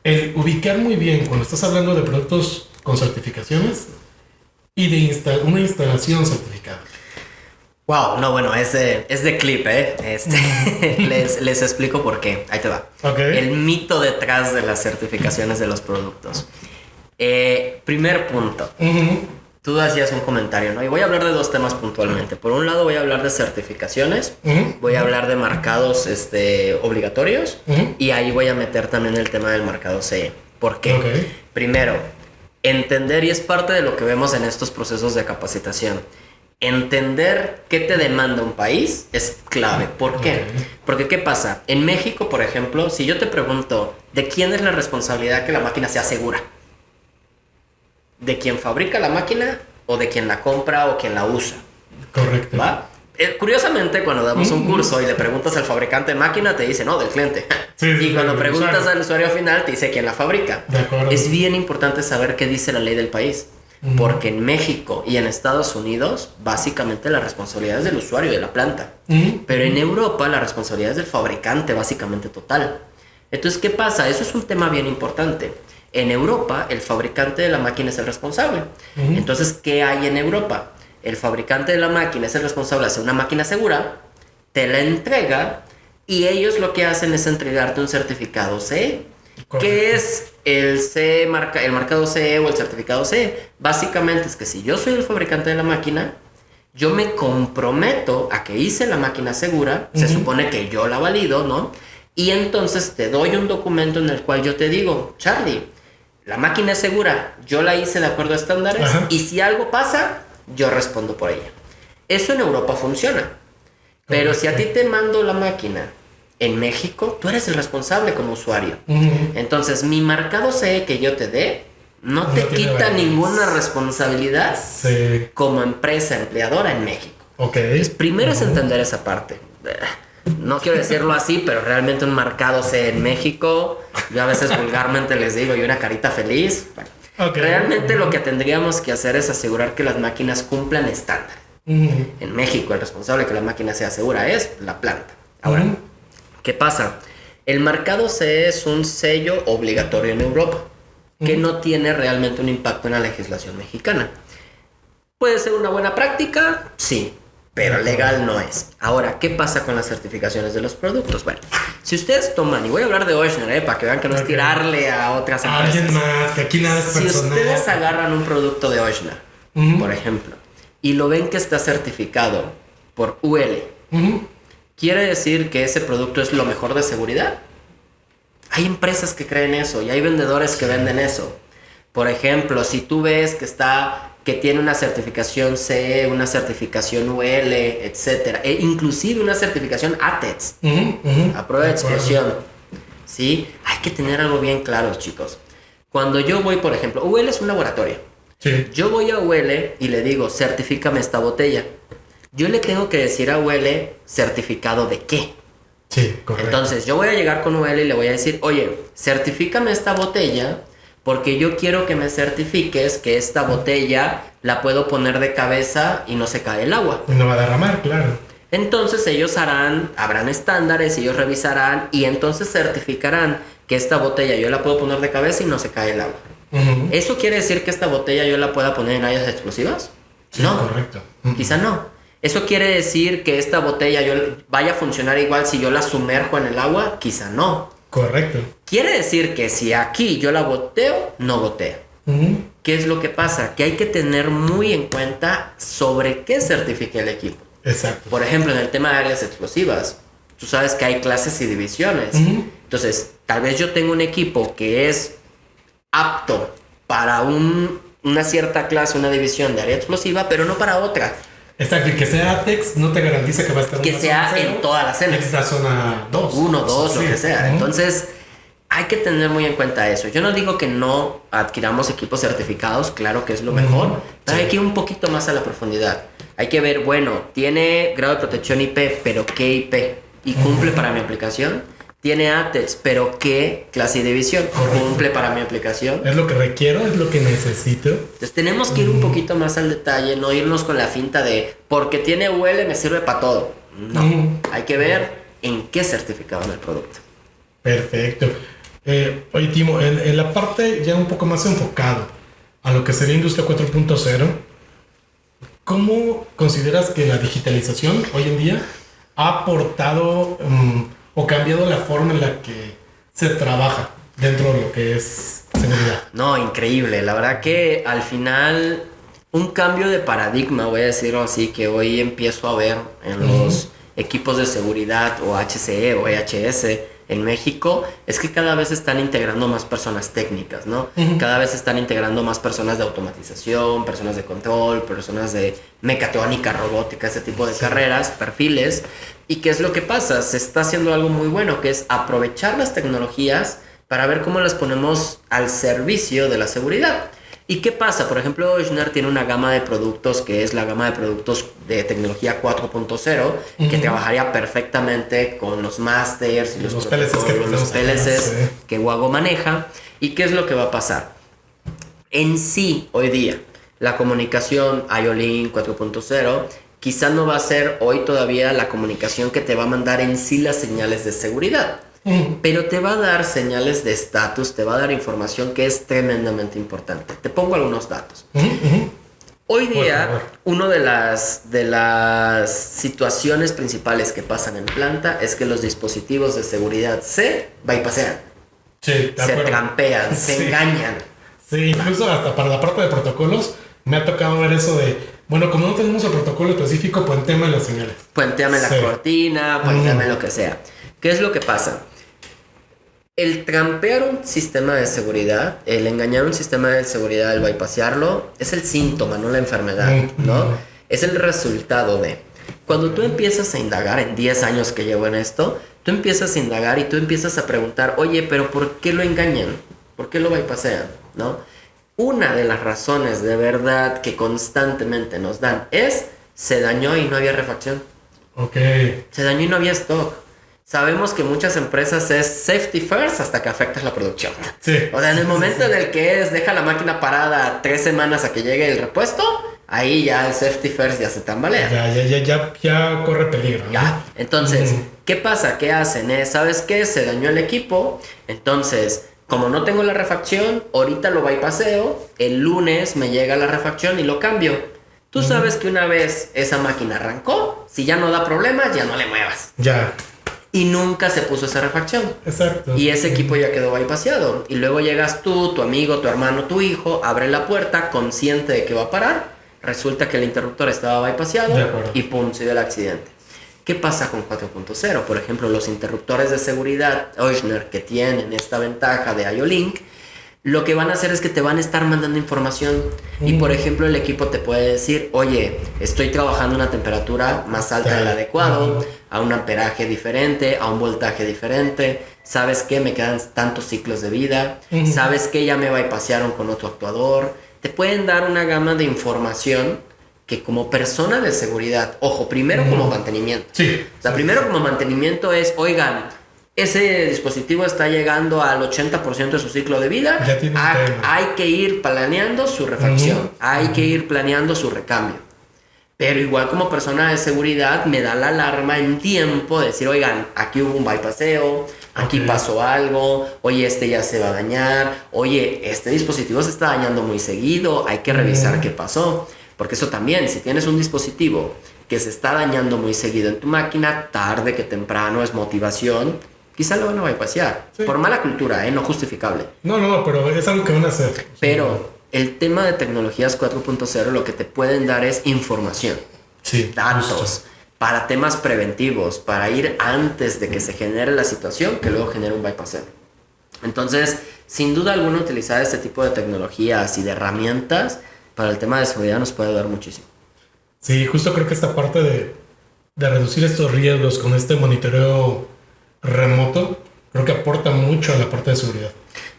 el ubicar muy bien cuando estás hablando de productos con certificaciones y de una instalación certificada? Wow, no, bueno, es de clip, les explico por qué. Ahí te va. Okay. El mito detrás de las certificaciones de los productos. Primer punto. Tú hacías un comentario, ¿no? Y voy a hablar de dos temas puntualmente. Por un lado voy a hablar de certificaciones, voy a hablar de marcados obligatorios, y ahí voy a meter también el tema del marcado CE. ¿Por qué? Primero, entender, y es parte de lo que vemos en estos procesos de capacitación, entender qué te demanda un país es clave. ¿Por qué? Porque ¿qué pasa? En México, por ejemplo, si yo te pregunto, ¿de quién es la responsabilidad que la máquina sea segura? ¿De quien fabrica la máquina o de quien la compra o quien la usa? Correcto. ¿Va? Curiosamente, cuando damos un curso y le preguntas al fabricante de máquina, te dice, no, del cliente. Y cuando preguntas al usuario final, te dice quién la fabrica. De acuerdo. Es bien importante saber qué dice la ley del país. Porque en México y en Estados Unidos, básicamente la responsabilidad es del usuario de la planta. Pero en Europa, la responsabilidad es del fabricante, básicamente total. Entonces, ¿qué pasa? Eso es un tema bien importante. En Europa, el fabricante de la máquina es el responsable. Entonces, ¿qué hay en Europa? El fabricante de la máquina es el responsable de hacer una máquina segura, te la entrega y ellos lo que hacen es entregarte un certificado CE. ¿Qué es el marcado CE o el certificado CE? Básicamente es que si yo soy el fabricante de la máquina, yo me comprometo a que hice la máquina segura, se supone que yo la valido, ¿no? Y entonces te doy un documento en el cual yo te digo, Charlie, la máquina es segura, yo la hice de acuerdo a estándares y si algo pasa, yo respondo por ella. Eso en Europa funciona. Pero si a ti te mando la máquina en México, tú eres el responsable como usuario. Entonces, mi marcado CE que yo te dé no te quita ninguna responsabilidad como empresa empleadora en México. Entonces, primero es entender esa parte. No quiero decirlo así, pero realmente un marcado CE en México, yo a veces vulgarmente les digo, y una carita feliz. Bueno, realmente lo que tendríamos que hacer es asegurar que las máquinas cumplan estándares. En México, el responsable de que la máquina sea segura es la planta. Ahora, ¿qué pasa? El marcado CE es un sello obligatorio en Europa que no tiene realmente un impacto en la legislación mexicana. ¿Puede ser una buena práctica? Sí, pero legal no es. Ahora, ¿qué pasa con las certificaciones de los productos? Bueno, si ustedes toman, y voy a hablar de Ochsner, para que vean que no es tirarle a otras empresas. Alguien más, que aquí nada es personal. Si ustedes agarran un producto de Ochsner, por ejemplo, y lo ven que está certificado por UL, ¿quiere decir que ese producto es lo mejor de seguridad? Hay empresas que creen eso y hay vendedores que venden eso. Por ejemplo, si tú ves que tiene una certificación CE, una certificación UL, etcétera, e inclusive una certificación ATEX, a prueba de explosión, ¿sí? Hay que tener algo bien claro, chicos. Cuando yo voy, por ejemplo, UL es un laboratorio. Sí. Yo voy a UL y le digo, certifícame esta botella. Yo le tengo que decir a UL, ¿certificado de qué? Sí, correcto. Entonces, yo voy a llegar con UL y le voy a decir, oye, certifícame esta botella porque yo quiero que me certifiques que esta botella la puedo poner de cabeza y no se cae el agua. Y no va a derramar, claro. Entonces, ellos habrán estándares, ellos revisarán y entonces certificarán que esta botella yo la puedo poner de cabeza y no se cae el agua. ¿Eso quiere decir que esta botella yo la pueda poner en áreas explosivas? Sí, no, correcto. Quizá no. ¿Eso quiere decir que esta botella vaya a funcionar igual si yo la sumerjo en el agua? Quizá no. Correcto. Quiere decir que si aquí yo la boteo, no gotea. ¿Qué es lo que pasa? Que hay que tener muy en cuenta sobre qué certifica el equipo. Exacto. Por ejemplo, en el tema de áreas explosivas, tú sabes que hay clases y divisiones. Entonces, tal vez yo tengo un equipo que es apto para una cierta clase, una división de área explosiva, pero no para otra. Exacto, y que sea ATEX no te garantiza que va a estar que en sea zona en todas las cenas. En la zona 2. 1, 2, sí, lo que sea. Entonces, hay que tener muy en cuenta eso. Yo no digo que no adquiramos equipos certificados, claro que es lo mejor, pero hay que ir un poquito más a la profundidad. Hay que ver, bueno, tiene grado de protección IP, pero ¿qué IP? ¿Y cumple para mi aplicación? Tiene ATEX, pero ¿qué clase y división? ¿Cumple para mi aplicación? ¿Es lo que requiero? ¿Es lo que necesito? Entonces tenemos que ir un poquito más al detalle, no irnos con la finta de porque tiene UL me sirve para todo. No, hay que ver en qué certificado en el producto. Perfecto. Oye, Timo, en la parte ya un poco más enfocado a lo que sería Industria 4.0, ¿cómo consideras que la digitalización hoy en día ha aportado o cambiado la forma en la que se trabaja dentro de lo que es seguridad? No, increíble. La verdad que al final un cambio de paradigma, voy a decirlo así, que hoy empiezo a ver en los equipos de seguridad o HCE o EHS, en México es que cada vez están integrando más personas técnicas, ¿no? Cada vez están integrando más personas de automatización, personas de control, personas de mecatrónica, robótica, ese tipo de carreras, perfiles. ¿Y qué es lo que pasa? Se está haciendo algo muy bueno, que es aprovechar las tecnologías para ver cómo las ponemos al servicio de la seguridad. ¿Y qué pasa? Por ejemplo, Ochsner tiene una gama de productos que es la gama de productos de tecnología 4.0 que trabajaría perfectamente con los masters y los PLCs que Wago maneja. ¿Y qué es lo que va a pasar? En sí, hoy día, la comunicación IO-Link 4.0 quizá no va a ser hoy todavía la comunicación que te va a mandar en sí las señales de seguridad. Pero te va a dar señales de estatus, te va a dar información que es tremendamente importante. Te pongo algunos datos. Hoy día, una de las situaciones principales que pasan en planta es que los dispositivos de seguridad se bypassean, se trampean, se engañan. Sí, incluso hasta para la parte de protocolos me ha tocado ver eso de, bueno, como no tenemos el protocolo específico, puenteame las señales. Puenteame la cortina, puenteame lo que sea. ¿Qué es lo que pasa? El trampear un sistema de seguridad, el engañar un sistema de seguridad, el bypassearlo, es el síntoma, no la enfermedad, ¿no? Es el resultado de... Cuando tú empiezas a indagar, en 10 años que llevo en esto, tú empiezas a indagar y tú empiezas a preguntar, oye, pero ¿por qué lo engañan? ¿Por qué lo bypassean? ¿No? Una de las razones de verdad que constantemente nos dan es, se dañó y no había refacción. Se dañó y no había stock. Sabemos que muchas empresas es safety first hasta que afectas la producción. O sea, en el momento en el que deja la máquina parada 3 semanas a que llegue el repuesto, ahí ya el safety first ya se tambalea. Ya corre peligro, ¿no? Ya. Entonces, ¿qué pasa? ¿Qué hacen? ¿Sabes qué? Se dañó el equipo. Entonces, como no tengo la refacción, ahorita lo bypasseo. El lunes me llega la refacción y lo cambio. Tú sabes que una vez esa máquina arrancó, si ya no da problemas, ya no le muevas. Ya. Y nunca se puso esa refacción. Exacto. Y ese equipo ya quedó bypasseado. Y luego llegas tú, tu amigo, tu hermano, tu hijo, abre la puerta consciente de que va a parar. Resulta que el interruptor estaba bypasseado y pum, se dio el accidente. ¿Qué pasa con 4.0? Por ejemplo, los interruptores de seguridad Ochsner que tienen esta ventaja de IO-Link, lo que van a hacer es que te van a estar mandando información. Y por ejemplo, el equipo te puede decir, oye, estoy trabajando a una temperatura más alta del adecuado, a un amperaje diferente, a un voltaje diferente. ¿Sabes qué? Me quedan tantos ciclos de vida. ¿Sabes qué? Ya me bypassearon con otro actuador. Te pueden dar una gama de información que como persona de seguridad, ojo, primero como mantenimiento. Primero como mantenimiento es, oigan, ese dispositivo está llegando al 80% de su ciclo de vida. Hay que ir planeando su refacción. Hay que ir planeando su recambio. Pero igual como persona de seguridad me da la alarma en tiempo de decir, oigan, aquí hubo un bypasseo, aquí pasó algo, oye, este ya se va a dañar, oye, este dispositivo se está dañando muy seguido, hay que revisar qué pasó. Porque eso también, si tienes un dispositivo que se está dañando muy seguido en tu máquina, tarde que temprano es motivación, quizá lo van a bypassear. Por mala cultura, no justificable. No, pero es algo que van a hacer. Pero el tema de tecnologías 4.0 lo que te pueden dar es información. Datos. Para temas preventivos, para ir antes de que se genere la situación, que luego genere un bypasseo. Entonces, sin duda alguna, utilizar este tipo de tecnologías y de herramientas para el tema de seguridad nos puede ayudar muchísimo. Sí, justo creo que esta parte de reducir estos riesgos con este monitoreo remoto, creo que aporta mucho a la parte de seguridad.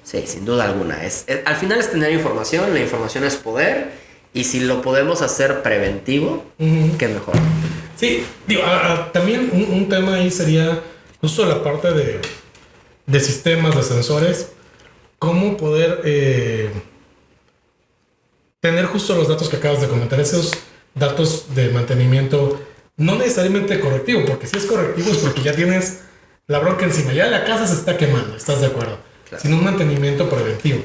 Sí, sin duda alguna. Al final es tener información, la información es poder, y si lo podemos hacer preventivo, qué mejor. Sí, digo, también un tema ahí sería justo la parte de sistemas, de sensores, cómo poder tener justo los datos que acabas de comentar, esos datos de mantenimiento, no necesariamente correctivo, porque si es correctivo es porque ya tienes la bronca encima, ya la casa se está quemando, ¿estás de acuerdo? Claro. Sino un mantenimiento preventivo.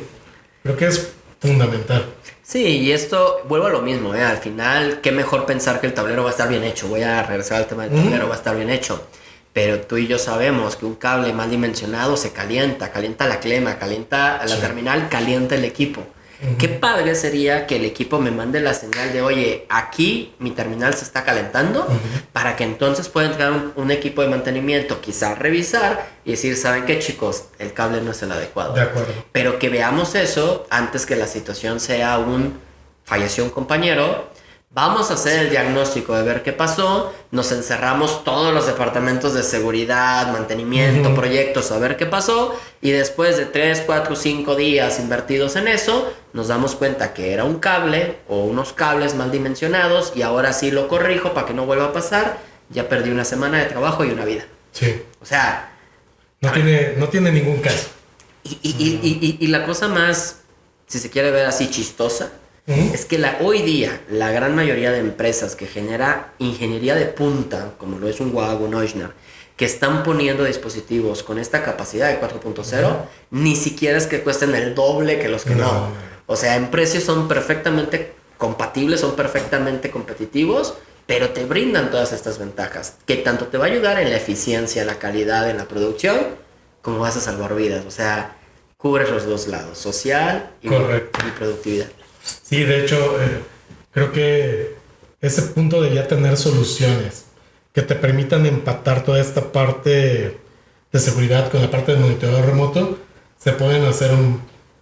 Creo que es fundamental. Sí, y esto, vuelvo a lo mismo, al final, qué mejor pensar que el tablero va a estar bien hecho. Voy a regresar al tema del tablero, va a estar bien hecho. Pero tú y yo sabemos que un cable mal dimensionado se calienta la clema, calienta la terminal, calienta el equipo. Qué padre sería que el equipo me mande la señal de, oye, aquí mi terminal se está calentando, para que entonces pueda entrar un equipo de mantenimiento, quizás revisar y decir, ¿saben qué, chicos? El cable no es el adecuado. De acuerdo. Pero que veamos eso antes que la situación sea falleció un compañero. Vamos a hacer el diagnóstico de ver qué pasó, nos encerramos todos los departamentos de seguridad, mantenimiento, proyectos a ver qué pasó, y después de 3, 4, 5 días invertidos en eso, nos damos cuenta que era un cable o unos cables mal dimensionados, y ahora sí lo corrijo para que no vuelva a pasar. Ya perdí una semana de trabajo y una vida. Sí. O sea... No tiene ningún caso. Y la cosa más, si se quiere ver así, chistosa, es que hoy día la gran mayoría de empresas que genera ingeniería de punta, como lo es un WAG, un Ochsner, que están poniendo dispositivos con esta capacidad de 4.0, ni siquiera es que cuesten el doble que los que no. O sea, en precios son perfectamente compatibles, son perfectamente competitivos, pero te brindan todas estas ventajas, que tanto te va a ayudar en la eficiencia, en la calidad, en la producción, como vas a salvar vidas. O sea, cubres los dos lados, social y productividad. Sí, de hecho, creo que ese punto de ya tener soluciones que te permitan empatar toda esta parte de seguridad con la parte de monitoreo remoto, se pueden hacer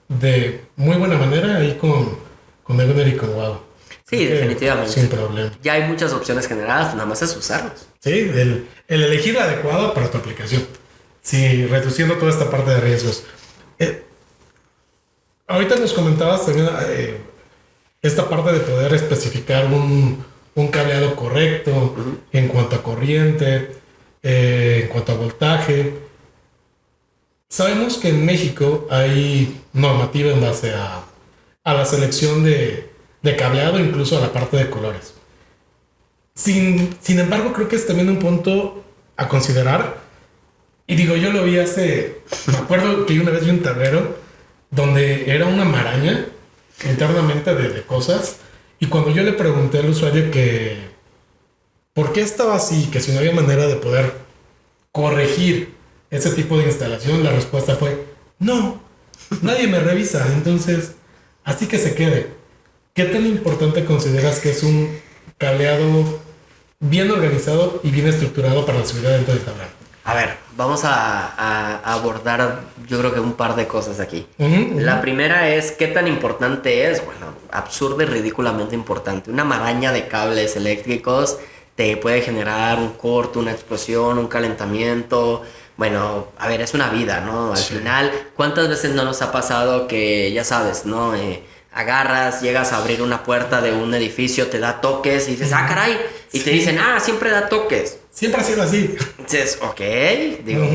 de muy buena manera ahí con Evener y con WAG. Sí, definitivamente. Sin problema. Ya hay muchas opciones generadas, nada más es usarlos. Sí, el elegir la adecuada para tu aplicación. Sí, reduciendo toda esta parte de riesgos. Ahorita nos comentabas también esta parte de poder especificar un cableado correcto en cuanto a corriente, en cuanto a voltaje. Sabemos que en México hay normativa en base a la selección de cableado, incluso a la parte de colores. Sin embargo, creo que es también un punto a considerar. Y digo, yo lo vi me acuerdo que una vez vi un tablero donde era una maraña internamente de cosas, y cuando yo le pregunté al usuario que por qué estaba así, que si no había manera de poder corregir ese tipo de instalación, la respuesta fue no, nadie me revisa, entonces así que se quede. ¿Qué tan importante consideras que es un cableado bien organizado y bien estructurado para la seguridad dentro del tablero? A ver, vamos a abordar, yo creo que un par de cosas aquí. La primera es, ¿qué tan importante es? Bueno, absurdo y ridículamente importante. Una maraña de cables eléctricos te puede generar un corto, una explosión, un calentamiento. Bueno, a ver, es una vida, ¿no? Al final, ¿cuántas veces no nos ha pasado que, ya sabes, ¿no? Agarras, llegas a abrir una puerta de un edificio, te da toques y dices, ¡ah, caray! Y te dicen, siempre da toques. Siempre ha sido así. Dices, ok, digo,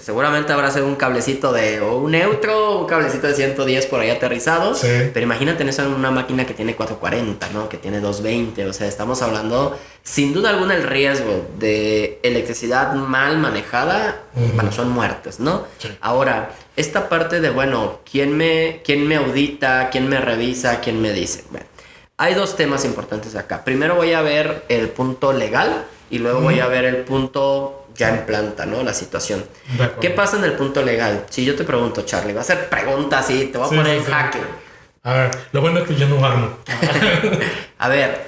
seguramente habrá sido un cablecito o un neutro, un cablecito de 110 por ahí aterrizado. Sí. Pero imagínate eso en una máquina que tiene 440, ¿no? Que tiene 220. O sea, estamos hablando, sin duda alguna, el riesgo de electricidad mal manejada, bueno, son muertes, ¿no? Sí. Ahora, esta parte de, bueno, ¿quién me audita? ¿Quién me revisa? ¿Quién me dice? Bueno, hay dos temas importantes acá. Primero voy a ver el punto legal y luego voy a ver el punto ya en planta, ¿no? La situación. ¿Qué pasa en el punto legal? Si yo te pregunto, Charlie, va a hacer preguntas y te voy a poner en jaque. A ver, lo bueno es que yo no armo. A ver,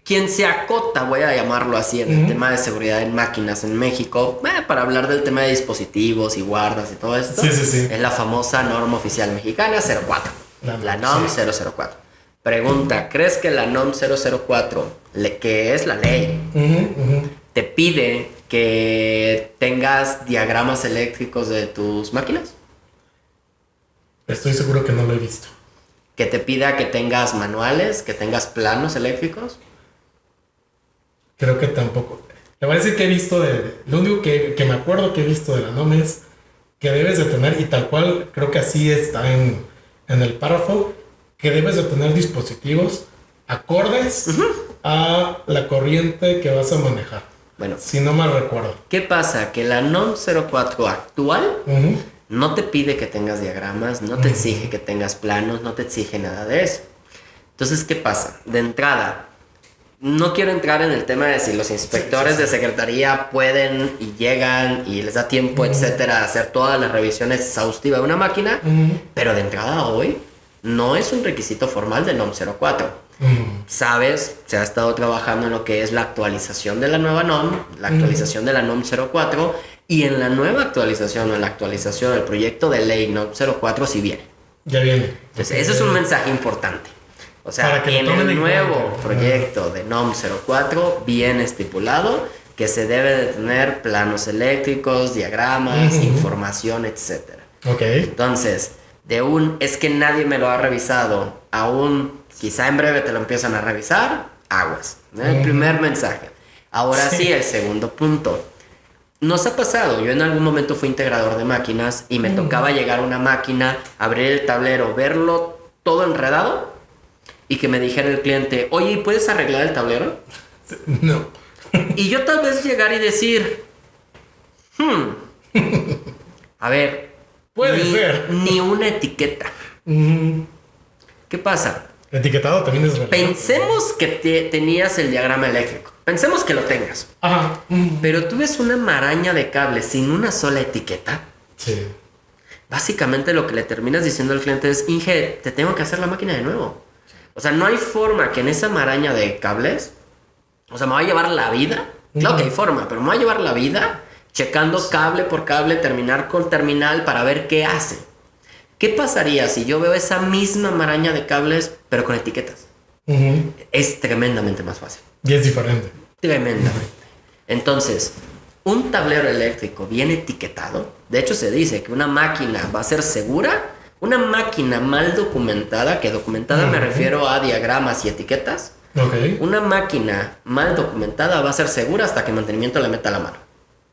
quien se acota, voy a llamarlo así, en el tema de seguridad en máquinas en México, para hablar del tema de dispositivos y guardas y todo esto, es la famosa norma oficial mexicana 04, la NOM 004. Pregunta, ¿crees que la NOM 004, que es la ley, te pide que tengas diagramas eléctricos de tus máquinas? Estoy seguro que no lo he visto. ¿Que te pida que tengas manuales, que tengas planos eléctricos? Creo que tampoco. Le voy a decir que he visto lo único que me acuerdo que he visto de la NOM es que debes de tener, y tal cual creo que así está en el párrafo, que debes de tener dispositivos acordes a la corriente que vas a manejar. Bueno, si no mal recuerdo. ¿Qué pasa? Que la NOM 04 actual no te pide que tengas diagramas, no te exige que tengas planos, no te exige nada de eso. Entonces, ¿qué pasa? De entrada, no quiero entrar en el tema de si los inspectores de secretaría pueden y llegan y les da tiempo, etcétera, a hacer todas las revisiones exhaustivas de una máquina, pero de entrada hoy no es un requisito formal del NOM 04. Sabes, se ha estado trabajando en lo que es la actualización de la nueva NOM, la actualización de la NOM 04, y en la nueva actualización o en la actualización del proyecto de ley NOM 04 sí viene. Ya viene. Entonces, ese es un mensaje importante. O sea, en el nuevo proyecto de NOM 04 viene estipulado que se debe de tener planos eléctricos, diagramas, información, etcétera. Entonces, es que nadie me lo ha revisado, aún quizá en breve te lo empiezan a revisar, aguas. El primer mensaje. Ahora sí, el segundo punto. Nos ha pasado, yo en algún momento fui integrador de máquinas y me tocaba llegar a una máquina, abrir el tablero, verlo todo enredado y que me dijera el cliente, oye, ¿puedes arreglar el tablero? No. Y yo tal vez llegar y decir, a ver, puede ser. Ni una etiqueta. ¿Qué pasa? El etiquetado también es relevante. Pensemos que tenías el diagrama eléctrico. Pensemos que lo tengas. Ajá. Pero tú ves una maraña de cables sin una sola etiqueta. Sí. Básicamente lo que le terminas diciendo al cliente es, Inge, te tengo que hacer la máquina de nuevo. O sea, no hay forma que en esa maraña de cables, o sea, me va a llevar la vida. Claro que hay forma, pero me va a llevar la vida checando cable por cable, terminal con terminal para ver qué hace. ¿Qué pasaría si yo veo esa misma maraña de cables, pero con etiquetas? Es tremendamente más fácil. Y es diferente. Tremendamente. Entonces, un tablero eléctrico bien etiquetado, de hecho se dice que una máquina va a ser segura. Una máquina mal documentada, que documentada me refiero a diagramas y etiquetas. Una máquina mal documentada va a ser segura hasta que mantenimiento le meta la mano.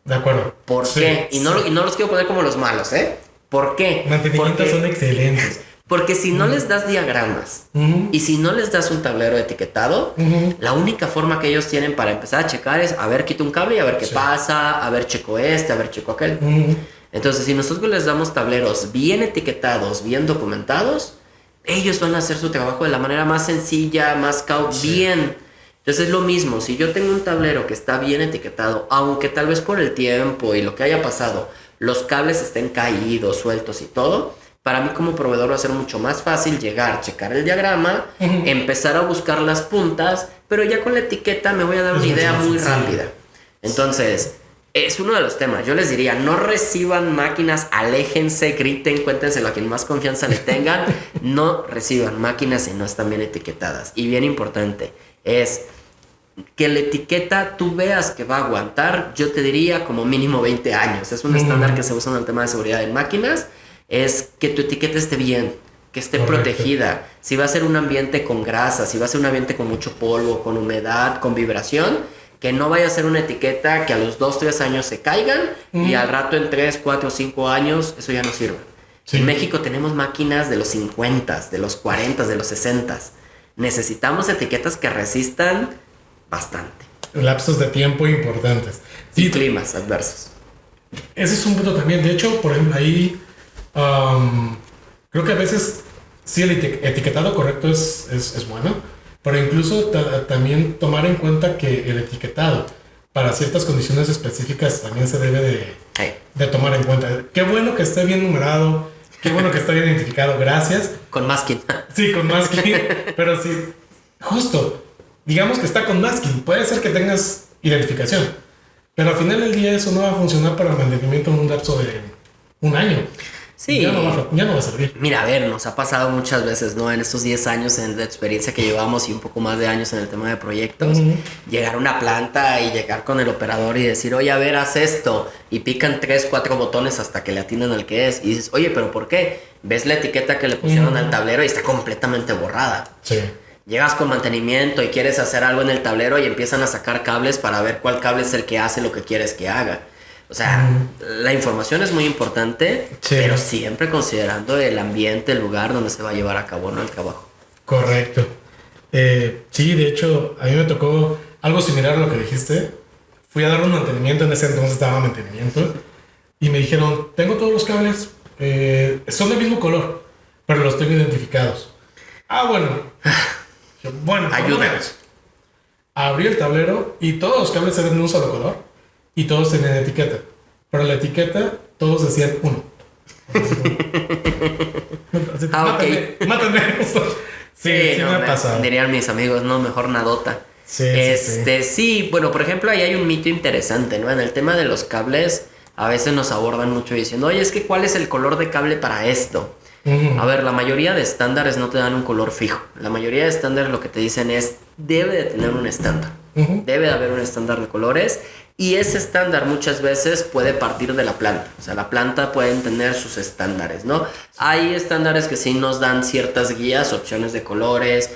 De acuerdo. ¿Por qué? Y no los quiero poner como los malos, ¿eh? ¿Por qué? Mantenimientos son excelentes. Porque si no les das diagramas y si no les das un tablero etiquetado, la única forma que ellos tienen para empezar a checar es, a ver, quito un cable y a ver qué pasa, a ver, checo este, a ver, checo aquel. Entonces, si nosotros les damos tableros bien etiquetados, bien documentados, ellos van a hacer su trabajo de la manera más sencilla, más bien. Entonces, es lo mismo. Si yo tengo un tablero que está bien etiquetado, aunque tal vez por el tiempo y lo que haya pasado, los cables estén caídos, sueltos y todo, para mí como proveedor va a ser mucho más fácil llegar, checar el diagrama, empezar a buscar las puntas, pero ya con la etiqueta me voy a dar una idea muy rápida. Entonces, es uno de los temas. Yo les diría, no reciban máquinas, aléjense, griten, cuéntenselo a quien más confianza le tengan. No reciban máquinas si no están bien etiquetadas. Y bien importante, es que la etiqueta tú veas que va a aguantar, yo te diría como mínimo 20 años. Es un estándar que se usa en el tema de seguridad en máquinas. Es que tu etiqueta esté bien, que esté protegida. Si va a ser un ambiente con grasa, si va a ser un ambiente con mucho polvo, con humedad, con vibración, que no vaya a ser una etiqueta que a los 2-3 años se caigan y al rato en 3, 4, 5 años eso ya no sirve. En México tenemos máquinas de los 50, de los 40, de los 60. Necesitamos etiquetas que resistan bastante. Lapsos de tiempo importantes. Y climas adversos. Ese es un punto también. De hecho, por ejemplo, ahí creo que a veces sí el etiquetado correcto es bueno, pero incluso también tomar en cuenta que el etiquetado para ciertas condiciones específicas también se debe de tomar en cuenta. Qué bueno que esté bien numerado, qué bueno que esté bien identificado, gracias. Con masking. Sí, con masking, pero sí, justo, digamos que está con masking, puede ser que tengas identificación, pero al final del día eso no va a funcionar para el mantenimiento en un lapso de un año. Sí. Ya no va a servir. Mira, a ver, nos ha pasado muchas veces, ¿no? En estos 10 años de experiencia que llevamos y un poco más de años en el tema de proyectos, llegar a una planta y llegar con el operador y decir, oye, a ver, haz esto. Y pican 3, 4 botones hasta que le atinan al que es. Y dices, oye, ¿pero por qué? Ves la etiqueta que le pusieron al tablero y está completamente borrada. Sí. Llegas con mantenimiento y quieres hacer algo en el tablero y empiezan a sacar cables para ver cuál cable es el que hace lo que quieres que haga. O sea, la información es muy importante, pero siempre considerando el ambiente, el lugar donde se va a llevar a cabo, ¿no? El trabajo. Correcto. Sí, de hecho, a mí me tocó algo similar a lo que dijiste. Fui a dar un mantenimiento, en ese entonces daba mantenimiento, y me dijeron, tengo todos los cables, son del mismo color, pero los tengo identificados. Ah, bueno. Bueno, ayúdanos. abrí el tablero y todos los cables eran de un solo color y todos tenían etiqueta. Pero la etiqueta, todos decían 1. Mátame, ok. mátame. Sí, no, me ha pasado. dirían mis amigos, no, mejor nadota. Sí, Sí, bueno, por ejemplo, ahí hay un mito interesante, ¿no? En el tema de los cables, a veces nos abordan mucho diciendo, oye, es que ¿cuál es el color de cable para esto? A ver, la mayoría de estándares no te dan un color fijo. La mayoría de estándares lo que te dicen es, debe de tener un estándar. Debe de haber un estándar de colores. Y ese estándar muchas veces puede partir de la planta. O sea, la planta puede tener sus estándares, ¿no? Hay estándares que sí nos dan ciertas guías, opciones de colores.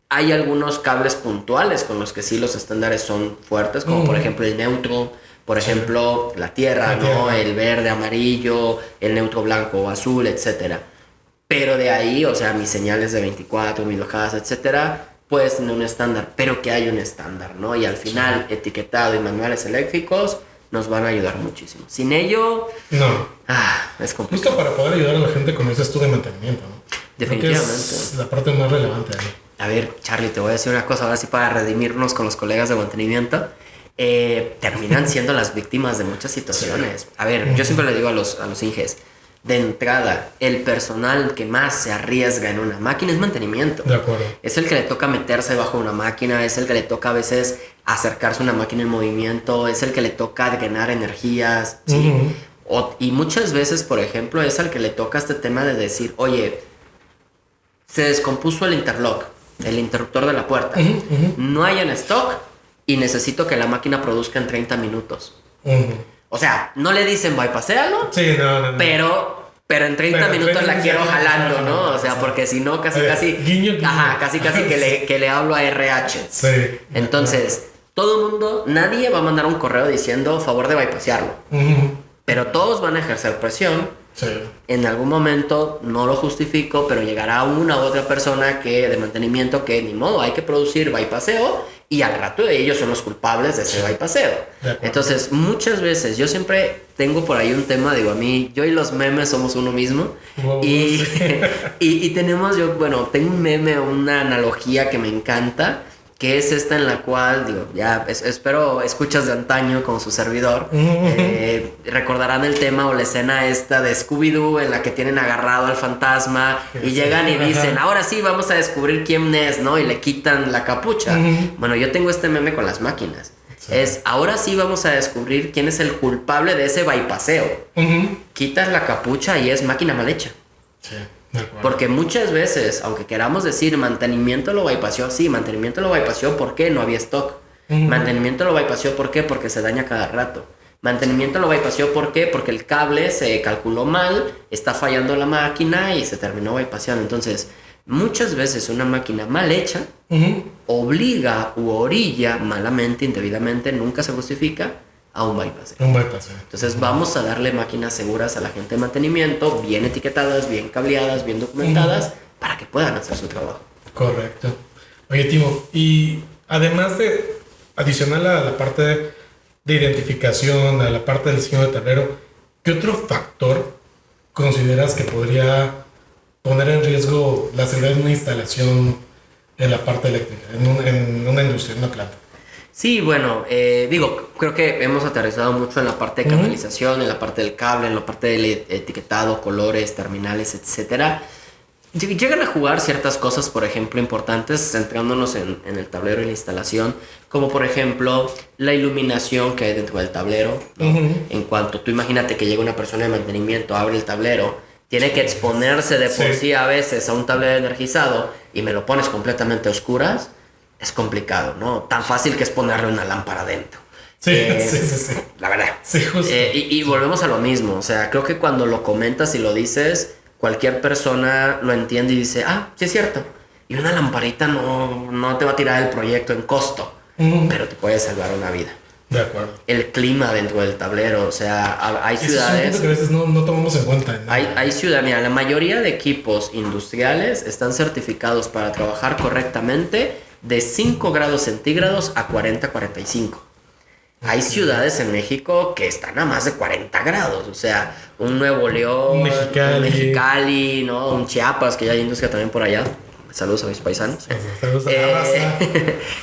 Hay algunos cables puntuales con los que sí los estándares son fuertes, como por ejemplo el neutro, por ejemplo la tierra, ¿no? El verde, amarillo, el neutro blanco o azul, etcétera. Pero de ahí, o sea, mis señales de 24, 1000 hojas, etcétera, puedes tener un estándar, pero que hay un estándar, ¿no? Y al final, etiquetado y manuales eléctricos nos van a ayudar muchísimo. Sin ello, no. Es complicado. Justo para poder ayudar a la gente con ese estudio de mantenimiento, ¿no? Definitivamente. Es la parte más relevante ahí. A ver, Charlie, te voy a decir una cosa, ahora sí para redimirnos con los colegas de mantenimiento. Terminan siendo las víctimas de muchas situaciones. A ver, yo siempre le digo a los Inges, de entrada, el personal que más se arriesga en una máquina es mantenimiento. De acuerdo. Es el que le toca meterse bajo una máquina, es el que le toca a veces acercarse a una máquina en movimiento, es el que le toca drenar energías, ¿sí? Y muchas veces, por ejemplo, es al que le toca este tema de decir, oye, se descompuso el interlock, el interruptor de la puerta, no hay en stock y necesito que la máquina produzca en 30 minutos. O sea, no le dicen bypasséalo, sí, no. Pero en 30 minutos la quiero jalando, ¿no? O sea, porque si no, casi. Guiño. Ajá, casi que le hablo a RH. Sí. Entonces, todo mundo, nadie va a mandar un correo diciendo favor de bypassearlo. Pero todos van a ejercer presión. Sí. En algún momento, no lo justifico, pero llegará una u otra persona de mantenimiento que ni modo, hay que producir bypasseo y al rato ellos son los culpables de ese bypasseo. Entonces, muchas veces, yo siempre tengo por ahí un tema, digo, a mí, yo y los memes somos uno mismo. Y tenemos, tengo un meme, una analogía que me encanta, que es esta en la cual, digo, ya espero escuchas de antaño como su servidor, recordarán el tema o la escena esta de Scooby-Doo en la que tienen agarrado al fantasma y llegan y dicen, ahora sí vamos a descubrir quién es, ¿no? Y le quitan la capucha. Bueno, yo tengo este meme con las máquinas. Ahora sí vamos a descubrir quién es el culpable de ese bypasseo. Quitas la capucha y es máquina mal hecha. Sí. Porque muchas veces, aunque queramos decir mantenimiento lo bypasseó, sí, mantenimiento lo bypasseó porque no había stock. Mantenimiento lo bypasseó ¿por qué? Porque se daña cada rato. Mantenimiento lo bypasseó ¿por qué? Porque el cable se calculó mal, está fallando la máquina y se terminó bypasseando. Entonces, muchas veces una máquina mal hecha obliga u orilla malamente, indebidamente, nunca se justifica a un bypass. Entonces vamos a darle máquinas seguras a la gente de mantenimiento, bien etiquetadas, bien cableadas, bien documentadas, para que puedan hacer su trabajo. Correcto. Oye, Timo, y además de, adicional a la parte de identificación, a la parte del diseño de tablero, ¿qué otro factor consideras que podría poner en riesgo la seguridad de una instalación en la parte eléctrica, en una industria, en una planta? Sí, bueno, creo que hemos aterrizado mucho en la parte de canalización, en la parte del cable, en la parte del etiquetado, colores, terminales, etcétera. Llegan a jugar ciertas cosas, por ejemplo, importantes, centrándonos en el tablero y la instalación, como por ejemplo la iluminación que hay dentro del tablero, ¿no? En cuanto tú imagínate que llega una persona de mantenimiento, abre el tablero, tiene que exponerse de por sí a veces a un tablero energizado y me lo pones completamente a oscuras. Es complicado, ¿no? Tan fácil que es ponerle una lámpara adentro. Sí. La verdad. Sí, justo. Y volvemos a lo mismo. O sea, creo que cuando lo comentas y lo dices, cualquier persona lo entiende y dice, sí es cierto. Y una lamparita no te va a tirar el proyecto en costo, pero te puede salvar una vida. De acuerdo. El clima dentro del tablero, o sea, hay ciudades... Es un punto que a veces no tomamos en cuenta. Hay ciudades, mira, la mayoría de equipos industriales están certificados para trabajar correctamente de 5 grados centígrados a 40-45. Hay ciudades en México que están a más de 40 grados, o sea, un Nuevo León, un Mexicali, ¿no? Un Chiapas, que ya hay industria también por allá. Saludos a mis paisanos. Saludos a la raza.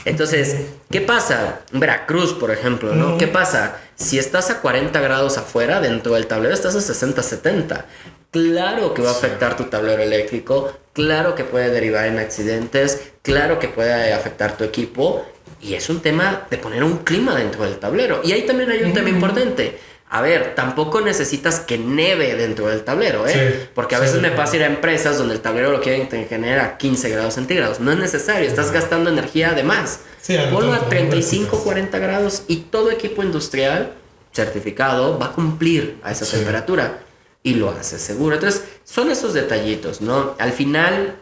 Entonces, ¿qué pasa? Veracruz, por ejemplo, ¿no? ¿Qué pasa? Si estás a 40 grados afuera, dentro del tablero estás a 60, 70. Claro que va a afectar tu tablero eléctrico, claro que puede derivar en accidentes, claro que puede afectar tu equipo, y es un tema de poner un clima dentro del tablero. Y ahí también hay un tema importante. A ver, tampoco necesitas que neve dentro del tablero, ¿eh? Sí, porque a veces me pasa ir a empresas donde el tablero lo quieren tener a 15 grados centígrados. No es necesario, estás gastando energía de más. Sí, ponlo a 35, 40 grados y todo equipo industrial certificado va a cumplir a esa temperatura y lo hace seguro. Entonces, son esos detallitos, ¿no? Al final,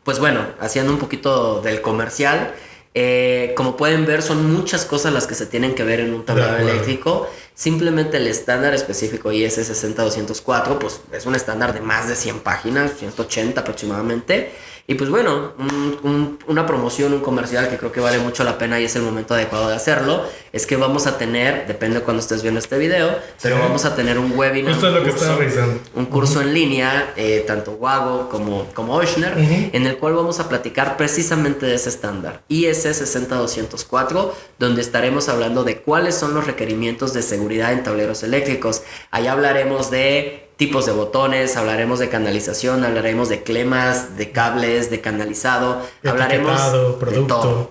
pues bueno, haciendo un poquito del comercial, como pueden ver, son muchas cosas las que se tienen que ver en un tablero eléctrico. Simplemente el estándar específico IS 60204, pues es un estándar de más de 100 páginas, 180 aproximadamente. Y pues bueno, una promoción, un comercial que creo que vale mucho la pena y es el momento adecuado de hacerlo, es que vamos a tener, depende de cuando estés viendo este video, pero vamos a tener un webinar. Esto es lo que estaba revisando. Un curso en línea, tanto Wago como Ochsner, en el cual vamos a platicar precisamente de ese estándar, IS 60204, donde estaremos hablando de cuáles son los requerimientos de seguridad en tableros eléctricos. Allá hablaremos de tipos de botones, hablaremos de canalización, hablaremos de clemas, de cables, de canalizado, hablaremos de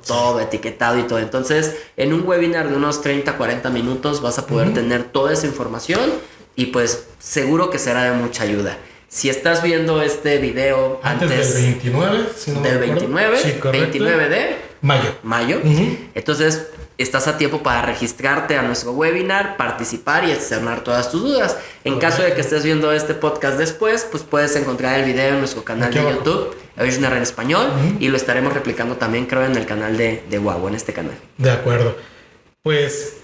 todo, etiquetado y todo. Entonces, en un webinar de unos 30-40 minutos vas a poder tener toda esa información y pues seguro que será de mucha ayuda. Si estás viendo este video antes del 29, si no del 29, sí, 29 de mayo, entonces estás a tiempo para registrarte a nuestro webinar, participar y externar todas tus dudas. En caso de que estés viendo este podcast después, pues puedes encontrar el video en nuestro canal de YouTube, Ochsner en español, y lo estaremos replicando también, creo, en el canal de Wago, en este canal. De acuerdo. Pues,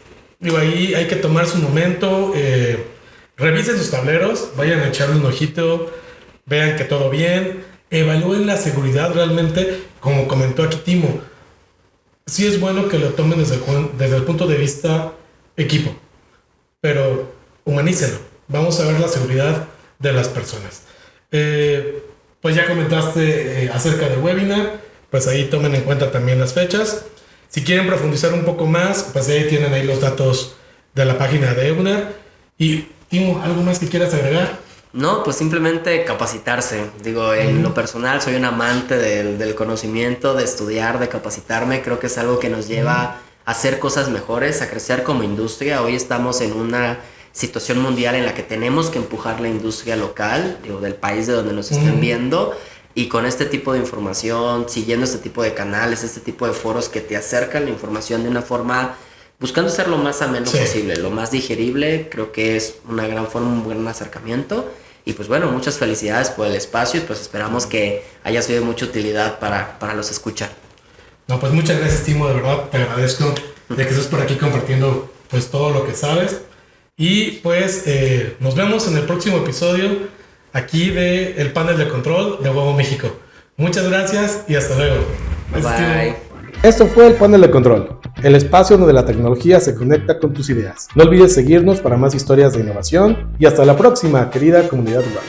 digo, ahí hay que tomar su momento, revisen sus tableros, vayan a echarle un ojito, vean que todo bien, evalúen la seguridad realmente, como comentó aquí Timo. Sí es bueno que lo tomen desde el punto de vista equipo, pero humanícenlo. Vamos a ver la seguridad de las personas. Pues ya comentaste acerca del webinar, pues ahí tomen en cuenta también las fechas. Si quieren profundizar un poco más, pues ahí tienen ahí los datos de la página de Ochsner. Y Timo, ¿algo más que quieras agregar? No, pues simplemente capacitarse. Digo, en lo personal soy un amante del conocimiento, de estudiar, de capacitarme. Creo que es algo que nos lleva a hacer cosas mejores, a crecer como industria. Hoy estamos en una situación mundial en la que tenemos que empujar la industria local, digo, del país de donde nos estén viendo. Y con este tipo de información, siguiendo este tipo de canales, este tipo de foros que te acercan la información de una forma, buscando ser lo más ameno posible, lo más digerible, creo que es una gran forma, un buen acercamiento. Y pues bueno, muchas felicidades por el espacio y pues esperamos que haya sido de mucha utilidad para los escuchar. No, pues muchas gracias, Timo, de verdad te agradezco de que estés por aquí compartiendo pues todo lo que sabes. Y pues nos vemos en el próximo episodio aquí de El Panel de Control de Wago México. Muchas gracias y hasta luego. Bye. Esto fue El Panel de Control, el espacio donde la tecnología se conecta con tus ideas. No olvides seguirnos para más historias de innovación y hasta la próxima, querida comunidad Wago.